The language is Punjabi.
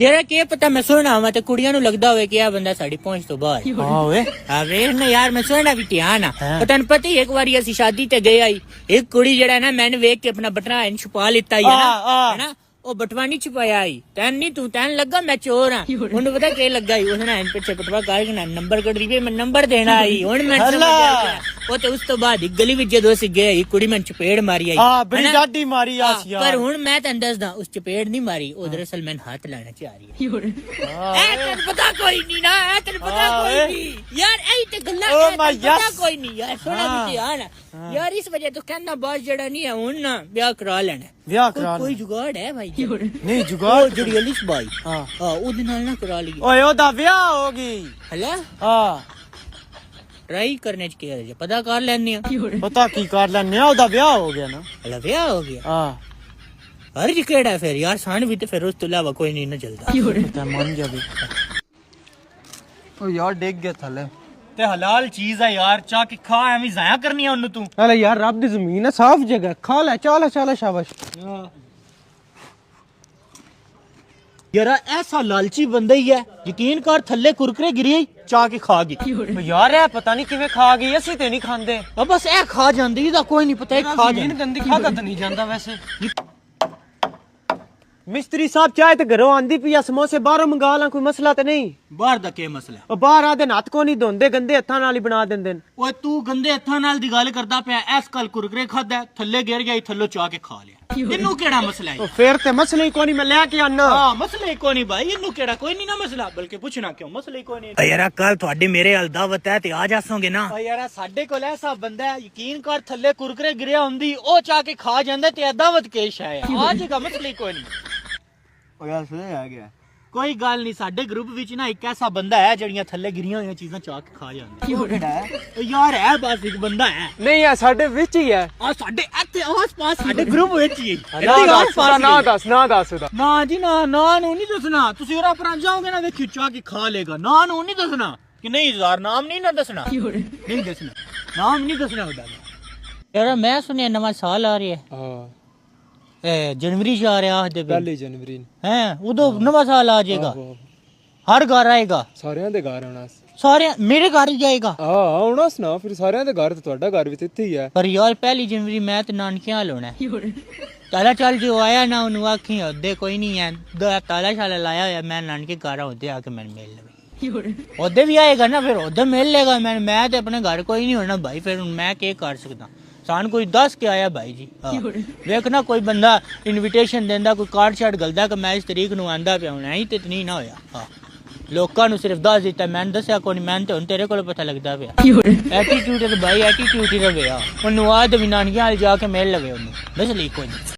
ਯਾਰ ਕੀ ਪਤਾ ਮੈਂ ਸੁਣਨਾ ਵਾ ਤੇ ਕੁੜੀਆਂ ਨੂੰ ਲੱਗਦਾ ਹੋਵੇ ਕਿ ਇਹ ਬੰਦਾ ਸਾਡੀ ਪਹੁੰਚ ਤੋਂ ਬਾਹਰ ਹਾਂ ਓਏ ਆ ਵੇਖ ਨਾ ਯਾਰ ਮੈਂ ਸੁਣਨਾ ਵੀ ਧਿਆਨ ਆ ਤੈਨੂੰ ਪਤਾ ਹੀ ਇੱਕ ਵਾਰੀ ਅਸੀਂ ਸ਼ਾਦੀ ਤੇ ਗਏ ਆਈ ਇੱਕ ਕੁੜੀ ਜਿਹੜਾ ਨਾ ਮੈਨੂੰ ਵੇਖ ਕੇ ਆਪਣਾ ਬਟਨਾ ਐਨ ਛੁਪਾ ਲਿੱਤਾ ਹੀ ਹੈ ਉਹ ਬਟਵਾ ਨਹੀਂ ਛੁਪਾਇਆ ਹੀ ਤੈਨ ਨਹੀਂ ਤੂੰ ਤੈਨ ਲੱਗਾ ਮੈਂ ਚੋਰ ਆ ਉਹਨੂੰ ਪਤਾ ਕੀ ਲੱਗਾ ਹੀ ਉਹਨੇ ਐਨ ਪਿੱਛੇ ਬਟਵਾ ਕਰਕੇ ਨਾ ਨੰਬਰ ਕੱਢ ਰਹੀ ਮੈਂ ਨੰਬਰ ਦੇਣਾ ਆਈ ਹੁਣ ਮੈਂ ਸਮਝ ਗਿਆ ਉਹ ਤੇ ਉਸ ਤੋਂ ਬਾਅਦ ਗਲੀ ਵਿੱਚ ਜਦੋਂ ਅਸੀਂ ਗਏ ਕੁੜੀ ਮੈਨੂੰ ਚਪੇੜ ਮਾਰੀ ਆਈ ਹਾਂ ਬੜੀ ਡਾਡੀ ਮਾਰੀ ਆਸ ਯਾਰ ਪਰ ਹੁਣ ਮੈਂ ਤੈਨੂੰ ਦੱਸਦਾ ਉਸ ਚਪੇੜ ਨਹੀਂ ਮਾਰੀ ਉਹ ਦਰਅਸਲ ਮੈਨੂੰ ਹੱਥ ਲਾਣਾ ਚਾਹ ਰਹੀ ਹੈ ਤੈਨੂੰ ਪਤਾ ਕੋਈ ਨਹੀਂ ਨਾ ਤੈਨੂੰ ਪਤਾ ਕੋਈ ਨਹੀਂ ਯਾਰ ਇਹ ਤੇ ਗੱਲਾਂ ਪਤਾ ਕੋਈ ਨਹੀਂ ਯਾਰ ਸੁਣਾ ਵੀ ਧਿਆਨ ਯਾਰ ਇਸ ਵਜ੍ਹਾ ਤੋਂ ਕਹਿੰਦਾ ਬਾਸ ਜਿਹੜਾ ਨਹੀਂ ਹੈ ਹੁਣ ਨਾ ਵਿਆਹ ਕਰਾ ਲੈਣਾ ਵਿਆਹ ਕਰਾ ਕੋਈ ਜੁਗਾੜ ਹੈ ਭਾਈ ਨਹੀਂ ਜੁਗਾੜ ਜਿਹੜੀ ਅਲਿਸ ਬਾਈ ਹਾਂ ਉਹਦੇ ਨਾਲ ਨਾ ਕਰਾ ਲਈ ਓਏ ਉਹਦਾ ਵਿਆਹ ਹੋ ਗਈ ਹਲਾ ਹਾਂ ਟਰਾਈ ਕਰਨੇ ਚ ਕੀ ਹੈ ਪਤਾ ਕਰ ਲੈਣੇ ਆ ਪਤਾ ਕੀ ਕਰ ਲੈਣੇ ਆ ਉਹਦਾ ਵਿਆਹ ਹੋ ਗਿਆ ਨਾ ਹਲਾ ਵਿਆਹ ਹੋ ਗਿਆ ਹਾਂ ਹਰ ਜੀ ਕਿਹੜਾ ਫਿਰ ਯਾਰ ਸਾਨ ਵੀ ਤੇ ਫਿਰ ਉਸ ਤੋਂ ਇਲਾਵਾ ਕੋਈ ਨਹੀਂ ਨਾ ਚੱਲਦਾ ਤਾਂ ਮੰਨ ਜਾ ਵੀ ਓ ਯਾਰ ਡਿੱਗ ਗਿਆ ਥੱਲੇ ਤੇ ਹਲਾਲ ਚੀਜ਼ ਹੈ ਯਾਰ ਚਾਹ ਕੇ ਖਾ ਐਵੇਂ ਜ਼ਾਇਆ ਕਰਨੀ ਆ ਉਹਨੂੰ ਤੂੰ ਅਲੇ ਯਾਰ ਰੱਬ ਦੀ ਜ਼ਮੀਨ ਹੈ ਸਾਫ਼ ਜਗ੍ਹਾ ਖਾ ਲੈ ਚਾਲਾ ਸ਼ਾਬਾਸ਼ ਯਾਰ ਐਸਾ ਲਾਲਚੀ ਬੰਦਾ ਹੀ ਹੈ ਯਕੀਨ ਕਰ ਥੱਲੇ ਕੁਰਕਰੇ ਗਿਰੀ ਚਾਹ ਕੇ ਖਾ ਗਈ ਯਾਰ ਇਹ ਪਤਾ ਨਹੀਂ ਕਿਵੇਂ ਖਾ ਗਈ ਅਸੀਂ ਤੇ ਨਹੀਂ ਖਾਂਦੇ ਬਸ ਇਹ ਖਾ ਜਾਂਦੀ ਇਹਦਾ ਕੋਈ ਨਹੀਂ ਪਤਾ ਇਹ ਖਾ ਜਾਂਦੀ ਗੰਦੀ ਖਾਦਾ ਤਾਂ ਨਹੀਂ ਜਾਂਦਾ ਵੈਸੇ ਮਿਸਤਰੀ ਸਾਹਿਬ ਚਾਹੇ ਤੇ ਘਰੋਂ ਆਂਦੀ ਪਈ ਸਮੋਸੇ ਬਾਹਰੋਂ ਮੰਗਾ ਲਾਂ ਕੋਈ ਮਸਲਾ ਤੇ ਨਹੀਂ ਬਾਹਰ ਦਾ ਕੀ ਮਸਲਾ ਉਹ ਬਾਹਰ ਆ ਦੇ ਹੱਥ ਕੋ ਨਹੀਂ ਧੋਂਦੇ ਗੰਦੇ ਹੱਥਾਂ ਨਾਲ ਹੀ ਬਣਾ ਦਿੰਦੇ ਨੇ ਓਏ ਤੂੰ ਗੰਦੇ ਹੱਥਾਂ ਨਾਲ ਦੀ ਗੱਲ ਕਰਦਾ ਪਿਆ ਐਸ ਕੱਲ ਕੁਰਕਰੇ ਖਾਦਾ ਥੱਲੇ ਗਿਰ ਗਿਆ ਥੱਲੋਂ ਚਾਹ ਕੇ ਖਾ ਲਿਆ ਇਹਨੂੰ ਕਿਹੜਾ ਮਸਲਾ ਹੈ ਫੇਰ ਤੇ ਮਸਲਾ ਹੀ ਕੋਈ ਨਹੀਂ ਮੈਂ ਲੈ ਕੇ ਆਨਾ ਹਾਂ ਮਸਲਾ ਹੀ ਕੋਈ ਨਹੀਂ ਭਾਈ ਇਹਨੂੰ ਕਿਹੜਾ ਕੋਈ ਨਹੀਂ ਨਾ ਮਸਲਾ ਬਲਕਿ ਪੁੱਛਣਾ ਕਿਉਂ ਮਸਲਾ ਹੀ ਕੋਈ ਨਹੀਂ ਯਾਰ ਕੱਲ ਤੁਹਾਡੇ ਮੇਰੇ ਹਲ ਦਾਵਤ ਹੈ ਤੇ ਆ ਜਾਸੋਗੇ ਨਾ ਯਾਰ ਸਾਡੇ ਕੋਲ ਐਸਾ ਬੰਦਾ ਹੈ ਯਕੀਨ ਕਰ ਥੱਲੇ ਕੁਰਕਰੇ ਗਿਰਿਆ ਹੁੰਦੀ ਉਹ ਚਾਹ ਕੇ ਖਾ ਜਾਂਦਾ ਤੇ ਦਾਵਤ ਕੇਸ਼ ਹੈ ਆ ਜੇਗਾ ਮਸਲਾ ਹੀ ਕੋਈ ਨਹੀਂ ਓ ਯਾਰ ਸੁਣਿਆ ਆ ਗਿਆ ਕੋਈ ਗੱਲ ਨਹੀਂ ਸਾਡੇ ਗਰੁੱਪ ਵਿੱਚ ਨਾ ਇੱਕ ਐਸਾ ਬੰਦਾ ਹੈ ਜਿਹੜੀਆਂ ਥੱਲੇ ਗਿਰੀਆਂ ਹੋਈਆਂ ਚੀਜ਼ਾਂ ਚਾਹ ਕੇ ਖਾ ਜਾਂਦਾ ਯਾਰ ਹੈ ਬਸ ਇੱਕ ਬੰਦਾ ਹੈ ਨਹੀਂ ਆ ਸਾਡੇ ਵਿੱਚ ਹੀ ਹੈ ਆ ਸਾਡੇ ਇੱਥੇ ਆਸ-ਪਾਸ ਸਾਡੇ ਗਰੁੱਪ ਵਿੱਚ ਹੀ ਨਾ ਦੱਸ ਉਹਦਾ ਨਾ ਜੀ ਨਾ ਨੂੰ ਨਹੀਂ ਦੱਸਣਾ ਤੁਸੀਂ ਉਹਦਾ ਪਰਾਂ ਜਾਓਗੇ ਨਾ ਵੇਖਿਓ ਚਾਹ ਕੇ ਖਾ ਲੇਗਾ ਨਾ ਨੂੰ ਨਹੀਂ ਦੱਸਣਾ ਕਿ ਨਹੀਂ ਯਾਰ ਨਾਮ ਨਹੀਂ ਨਾ ਦੱਸਣਾ ਨਹੀਂ ਦੱਸਣਾ ਨਾਮ ਨਹੀਂ ਦੱਸਣਾ ਉਹਦਾ ਯਾਰ ਮੈਂ ਸੁਣਿਆ ਨਵਾਂ ਸਾਲ ਆ ਰਿਹਾ ਹਾਂ जनवरी से आ रहा है पहली जनवरी हैं उदो नवा साल आ जाएगा हर घर आएगा ਸਾਰਿਆਂ ਦੇ ਘਰ ਆਉਣਾ सारे मेरे घर ही जाएगा ਆਉਣਾ ਸੁਣਾ ਫਿਰ ਸਾਰਿਆਂ ਦੇ ਘਰ ਤੇ ਤੁਹਾਡਾ ਘਰ ਵੀ ਤੇ ਇੱਥੇ ਹੀ ਹੈ पर यार पहली जनवरी मैं ते नानके हाल होना ताला चल जो आया ना उन्होंने आखी ओदे कोई नहीं है ताला शाला लाया होया मैं नानके घर ओदे आके मैंने मिल लवे ओदे भी आएगा ना फिर ओदे मिल लेगा मैं ते अपने घर कोई नहीं होना भाई फिर मैं क्या कर सकता सान कोई दस के आया भाई जी वेखना कोई बंदा इनविटेशन देंदा कोई कार्ड शार्ड गलदा कि मैं इस तरीक नूं आंदा पिया हूं ऐ ते नहीं ना होया लोकां नूं सिर्फ दस दिता मैंने दस्या कोई मैं ते हुण तेरे कोल पता लगदा पिया एटीट्यूड है भाई एटीट्यूड ही रवे ओनू आद भी नानियां हाल जाके मिल लवे ओनू बस ली कोई नहीं